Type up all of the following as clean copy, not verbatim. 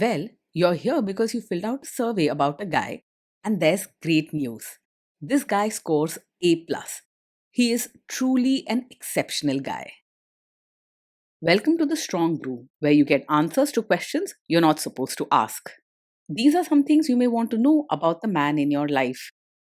Well, you're here because you filled out a survey about a guy, and there's great news. This guy scores A+. plus. He is truly an exceptional guy. Welcome to the Strong Brew, where you get answers to questions you're not supposed to ask. These are some things you may want to know about the man in your life.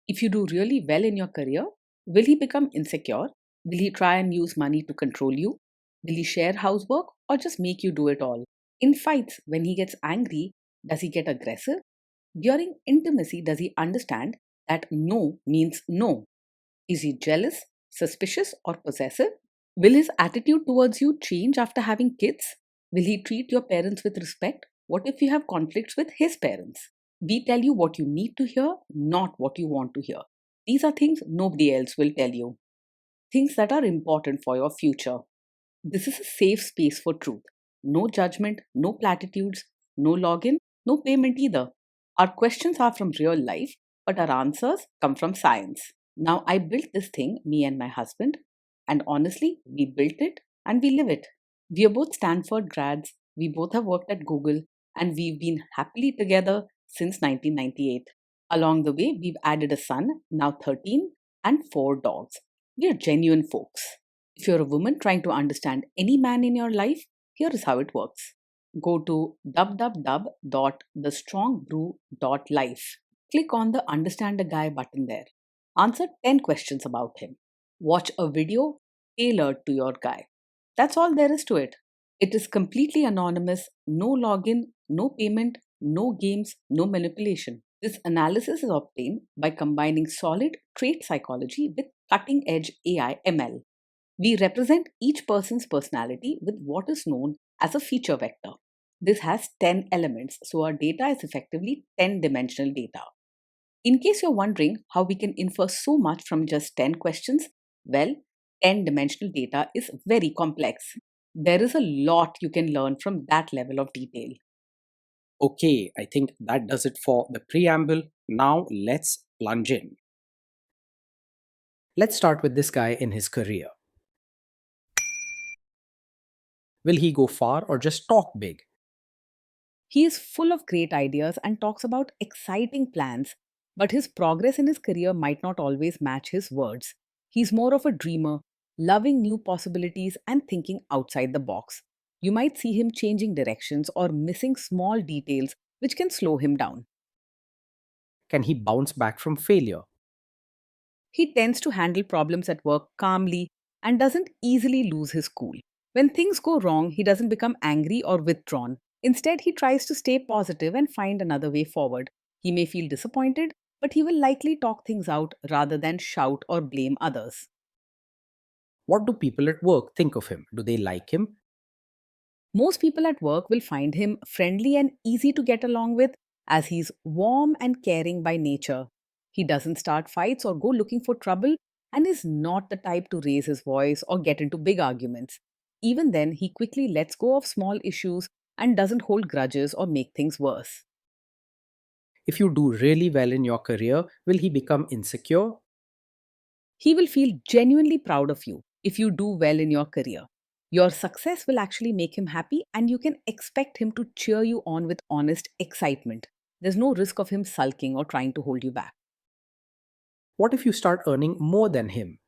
If you do really well in your career, will he become insecure? Will he try and use money to control you? Will he share housework or just make you do it all? In fights, when he gets angry, does he get aggressive? During intimacy, does he understand that no means no? Is he jealous, suspicious, or possessive? Will his attitude towards you change after having kids? Will he treat your parents with respect? What if you have conflicts with his parents? We tell you what you need to hear, not what you want to hear. These are things nobody else will tell you. Things that are important for your future. This is a safe space for truth. No judgment, no platitudes, no login, no payment either. Our questions are from real life, but our answers come from science. Now, I built this thing, me and my husband, and honestly, we built it and we live it. We are both Stanford grads, we both have worked at Google, and we've been happily together since 1998. Along the way, we've added a son, now 13, and 4 dogs. We are genuine folks. If you're a woman trying to understand any man in your life, here is how it works. Go to www.thestrongbrew.life. Click on the Understand a Guy button there. Answer 10 questions about him. Watch a video tailored to your guy. That's all there is to it. It is completely anonymous, no login, no payment, no games, no manipulation. This analysis is obtained by combining solid trait psychology with cutting edge AI ML. We represent each person's personality with what is known as a feature vector. This has 10 elements, so our data is effectively 10-dimensional data. In case you're wondering how we can infer so much from just 10 questions, well, 10-dimensional data is very complex. There is a lot you can learn from that level of detail. Okay, I think that does it for the preamble. Now let's plunge in. Let's start with this guy in his career. Will he go far or just talk big? He is full of great ideas and talks about exciting plans, but his progress in his career might not always match his words. He's more of a dreamer, loving new possibilities and thinking outside the box. You might see him changing directions or missing small details which can slow him down. Can he bounce back from failure? He tends to handle problems at work calmly and doesn't easily lose his cool. When things go wrong, he doesn't become angry or withdrawn. Instead, he tries to stay positive and find another way forward. He may feel disappointed, but he will likely talk things out rather than shout or blame others. What do people at work think of him? Do they like him? Most people at work will find him friendly and easy to get along with as he's warm and caring by nature. He doesn't start fights or go looking for trouble and is not the type to raise his voice or get into big arguments. Even then, he quickly lets go of small issues and doesn't hold grudges or make things worse. If you do really well in your career, will he become insecure? He will feel genuinely proud of you if you do well in your career. Your success will actually make him happy, and you can expect him to cheer you on with honest excitement. There's no risk of him sulking or trying to hold you back. What if you start earning more than him?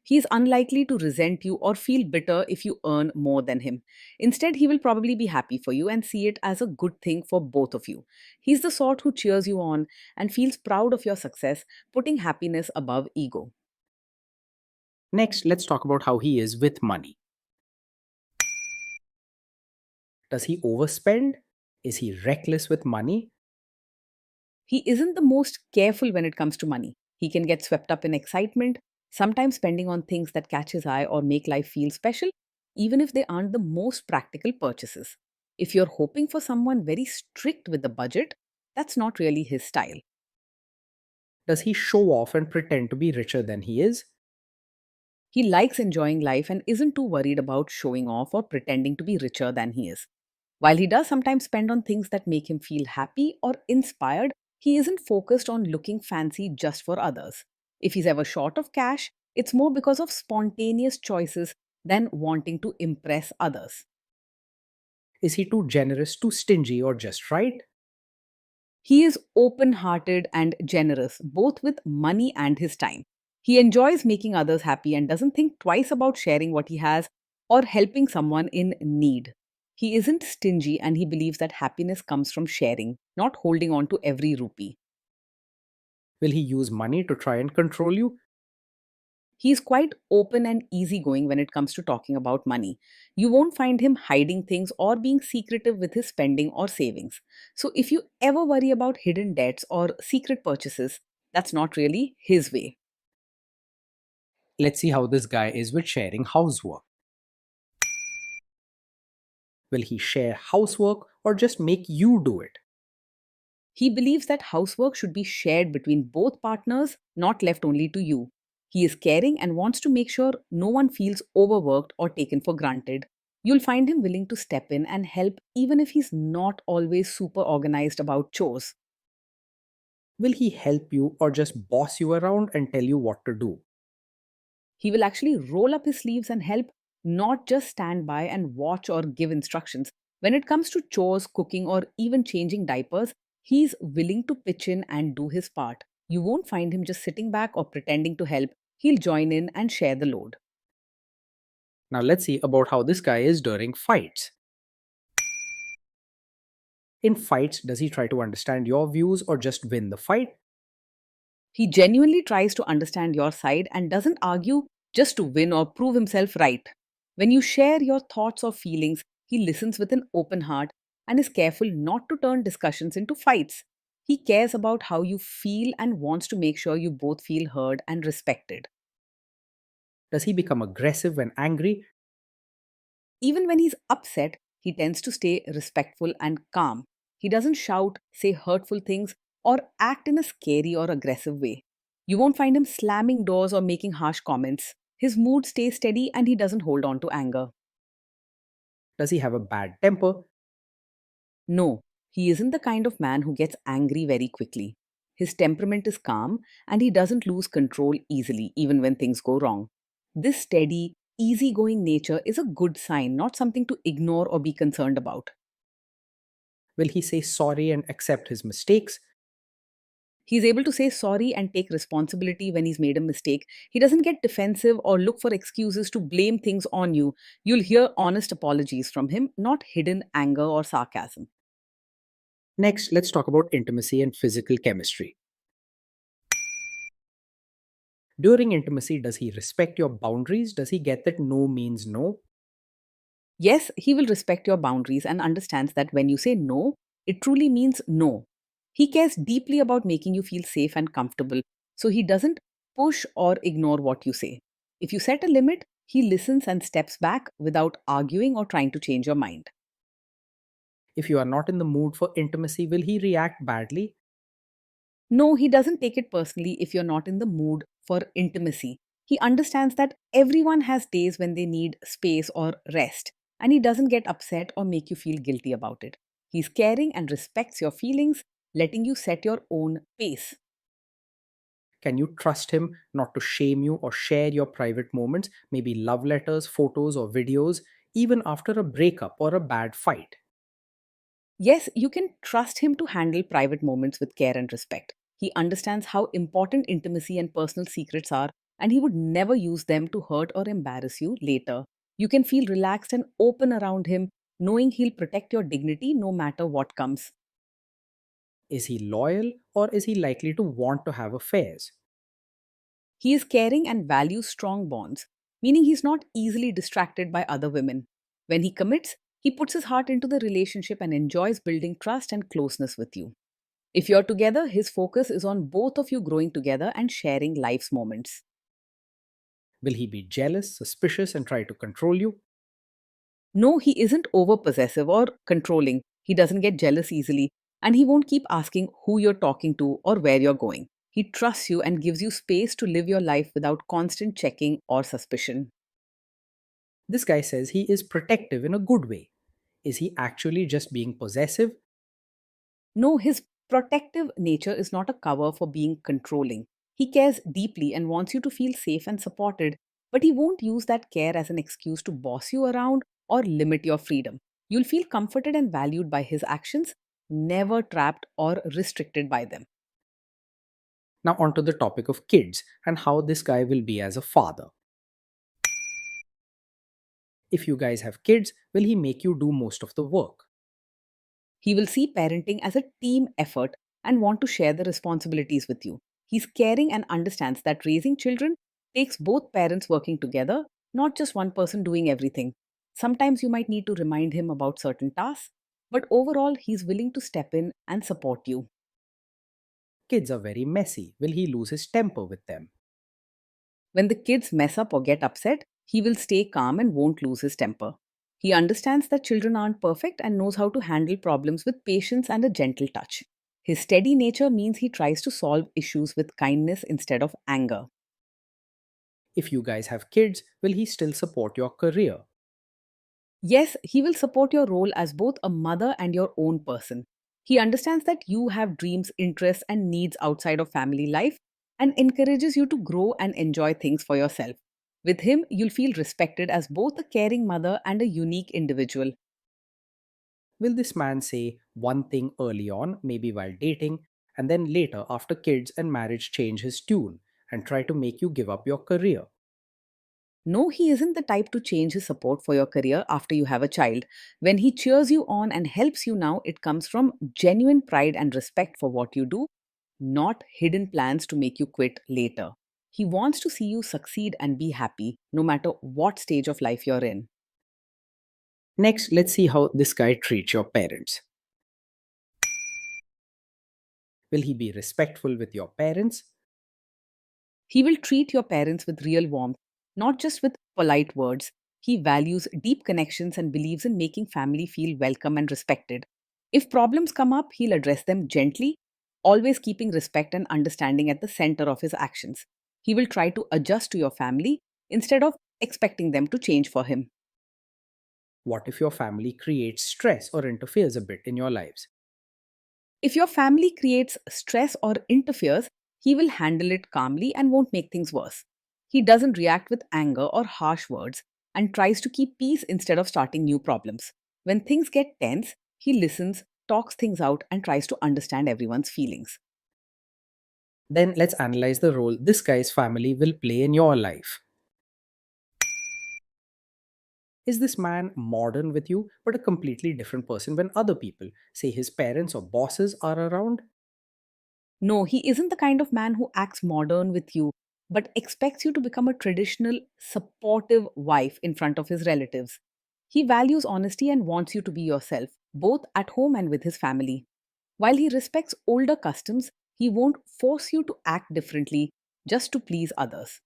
He is unlikely to resent you or feel bitter if you earn more than him. Instead, he will probably be happy for you and see it as a good thing for both of you. He's the sort who cheers you on and feels proud of your success, putting happiness above ego. Next, let's talk about how he is with money. Does he overspend? Is he reckless with money? He isn't the most careful when it comes to money. He can get swept up in excitement, sometimes spending on things that catch his eye or make life feel special, even if they aren't the most practical purchases. If you're hoping for someone very strict with the budget, that's not really his style. Does he show off and pretend to be richer than he is? He likes enjoying life and isn't too worried about showing off or pretending to be richer than he is. While he does sometimes spend on things that make him feel happy or inspired, he isn't focused on looking fancy just for others. If he's ever short of cash, it's more because of spontaneous choices than wanting to impress others. Is he too generous, too stingy, or just right? He is open hearted and generous, both with money and his time. He enjoys making others happy and doesn't think twice about sharing what he has or helping someone in need. He isn't stingy and he believes that happiness comes from sharing, not holding on to every rupee. Will he use money to try and control you? He is quite open and easygoing when it comes to talking about money. You won't find him hiding things or being secretive with his spending or savings. So, if you ever worry about hidden debts or secret purchases, that's not really his way. Let's see how this guy is with sharing housework. Will he share housework or just make you do it? He believes that housework should be shared between both partners, not left only to you. He is caring and wants to make sure no one feels overworked or taken for granted. You'll find him willing to step in and help even if he's not always super organized about chores. Will he help you or just boss you around and tell you what to do? He will actually roll up his sleeves and help, not just stand by and watch or give instructions. When it comes to chores, cooking, or even changing diapers, he's willing to pitch in and do his part. You won't find him just sitting back or pretending to help. He'll join in and share the load. Now let's see about how this guy is during fights. In fights, does he try to understand your views or just win the fight? He genuinely tries to understand your side and doesn't argue just to win or prove himself right. When you share your thoughts or feelings, he listens with an open heart and is careful not to turn discussions into fights. He cares about how you feel and wants to make sure you both feel heard and respected. Does he become aggressive when angry? Even when he's upset, he tends to stay respectful and calm. He doesn't shout, say hurtful things, or act in a scary or aggressive way. You won't find him slamming doors or making harsh comments. His mood stays steady and he doesn't hold on to anger. Does he have a bad temper? No, he isn't the kind of man who gets angry very quickly. His temperament is calm and he doesn't lose control easily, even when things go wrong. This steady, easygoing nature is a good sign, not something to ignore or be concerned about. Will he say sorry and accept his mistakes? He's able to say sorry and take responsibility when he's made a mistake. He doesn't get defensive or look for excuses to blame things on you. You'll hear honest apologies from him, not hidden anger or sarcasm. Next, let's talk about intimacy and physical chemistry. During intimacy, does he respect your boundaries? Does he get that no means no? Yes, he will respect your boundaries and understands that when you say no, it truly means no. He cares deeply about making you feel safe and comfortable, so he doesn't push or ignore what you say. If you set a limit, he listens and steps back without arguing or trying to change your mind. If you are not in the mood for intimacy, will he react badly? No, he doesn't take it personally if you're not in the mood for intimacy. He understands that everyone has days when they need space or rest, and he doesn't get upset or make you feel guilty about it. He's caring and respects your feelings, letting you set your own pace. Can you trust him not to shame you or share your private moments, maybe love letters, photos, or videos, even after a breakup or a bad fight? Yes, you can trust him to handle private moments with care and respect. He understands how important intimacy and personal secrets are, and he would never use them to hurt or embarrass you later. You can feel relaxed and open around him, knowing he'll protect your dignity no matter what comes. Is he loyal or is he likely to want to have affairs? He is caring and values strong bonds, meaning he's not easily distracted by other women. When he commits, he puts his heart into the relationship and enjoys building trust and closeness with you. If you're together, his focus is on both of you growing together and sharing life's moments. Will he be jealous, suspicious, and try to control you? No, he isn't over possessive or controlling. He doesn't get jealous easily, and he won't keep asking who you're talking to or where you're going. He trusts you and gives you space to live your life without constant checking or suspicion. This guy says he is protective in a good way. Is he actually just being possessive? No, his protective nature is not a cover for being controlling. He cares deeply and wants you to feel safe and supported, but he won't use that care as an excuse to boss you around or limit your freedom. You'll feel comforted and valued by his actions, never trapped or restricted by them. Now, onto the topic of kids and how this guy will be as a father. If you guys have kids, will he make you do most of the work? He will see parenting as a team effort and want to share the responsibilities with you. He's caring and understands that raising children takes both parents working together, not just one person doing everything. Sometimes you might need to remind him about certain tasks, but overall, he's willing to step in and support you. Kids are very messy. Will he lose his temper with them? When the kids mess up or get upset, he will stay calm and won't lose his temper. He understands that children aren't perfect and knows how to handle problems with patience and a gentle touch. His steady nature means he tries to solve issues with kindness instead of anger. If you guys have kids, will he still support your career? Yes, he will support your role as both a mother and your own person. He understands that you have dreams, interests, and needs outside of family life and encourages you to grow and enjoy things for yourself. With him, you'll feel respected as both a caring mother and a unique individual. Will this man say one thing early on, maybe while dating, and then later, after kids and marriage, change his tune and try to make you give up your career? No, he isn't the type to change his support for your career after you have a child. When he cheers you on and helps you now, it comes from genuine pride and respect for what you do, not hidden plans to make you quit later. He wants to see you succeed and be happy, no matter what stage of life you're in. Next, let's see how this guy treats your parents. Will he be respectful with your parents? He will treat your parents with real warmth, not just with polite words. He values deep connections and believes in making family feel welcome and respected. If problems come up, he'll address them gently, always keeping respect and understanding at the center of his actions. He will try to adjust to your family instead of expecting them to change for him. What if your family creates stress or interferes a bit in your lives? If your family creates stress or interferes, he will handle it calmly and won't make things worse. He doesn't react with anger or harsh words and tries to keep peace instead of starting new problems. When things get tense, he listens, talks things out, and tries to understand everyone's feelings. Then let's analyze the role this guy's family will play in your life. Is this man modern with you, but a completely different person when other people, say his parents or bosses, are around? No, he isn't the kind of man who acts modern with you, but expects you to become a traditional, supportive wife in front of his relatives. He values honesty and wants you to be yourself, both at home and with his family. While he respects older customs, he won't force you to act differently just to please others.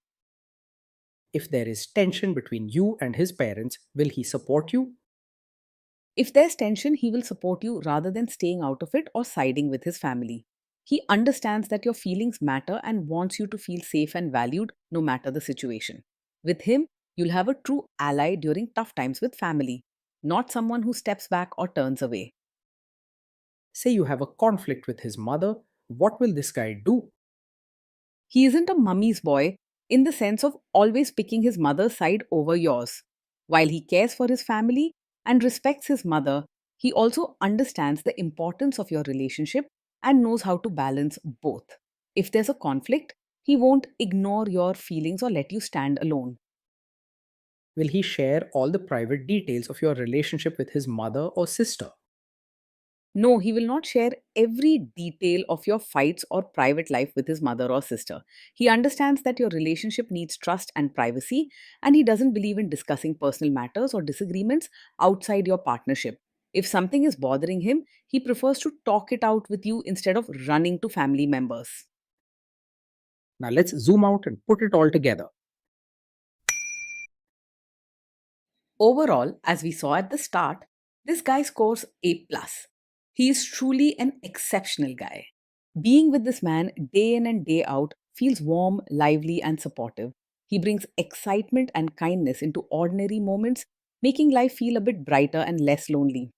If there is tension between you and his parents, will he support you? If there's tension, he will support you rather than staying out of it or siding with his family. He understands that your feelings matter and wants you to feel safe and valued no matter the situation. With him, you'll have a true ally during tough times with family, not someone who steps back or turns away. Say you have a conflict with his mother, what will this guy do? He isn't a mummy's boy in the sense of always picking his mother's side over yours. While he cares for his family and respects his mother, he also understands the importance of your relationship and knows how to balance both. If there's a conflict, he won't ignore your feelings or let you stand alone. Will he share all the private details of your relationship with his mother or sister? No, he will not share every detail of your fights or private life with his mother or sister. He understands that your relationship needs trust and privacy, and he doesn't believe in discussing personal matters or disagreements outside your partnership. If something is bothering him, he prefers to talk it out with you instead of running to family members. Now let's zoom out and put it all together. Overall, as we saw at the start, this guy scores A+. He is truly an exceptional guy. Being with this man day in and day out feels warm, lively, and supportive. He brings excitement and kindness into ordinary moments, making life feel a bit brighter and less lonely.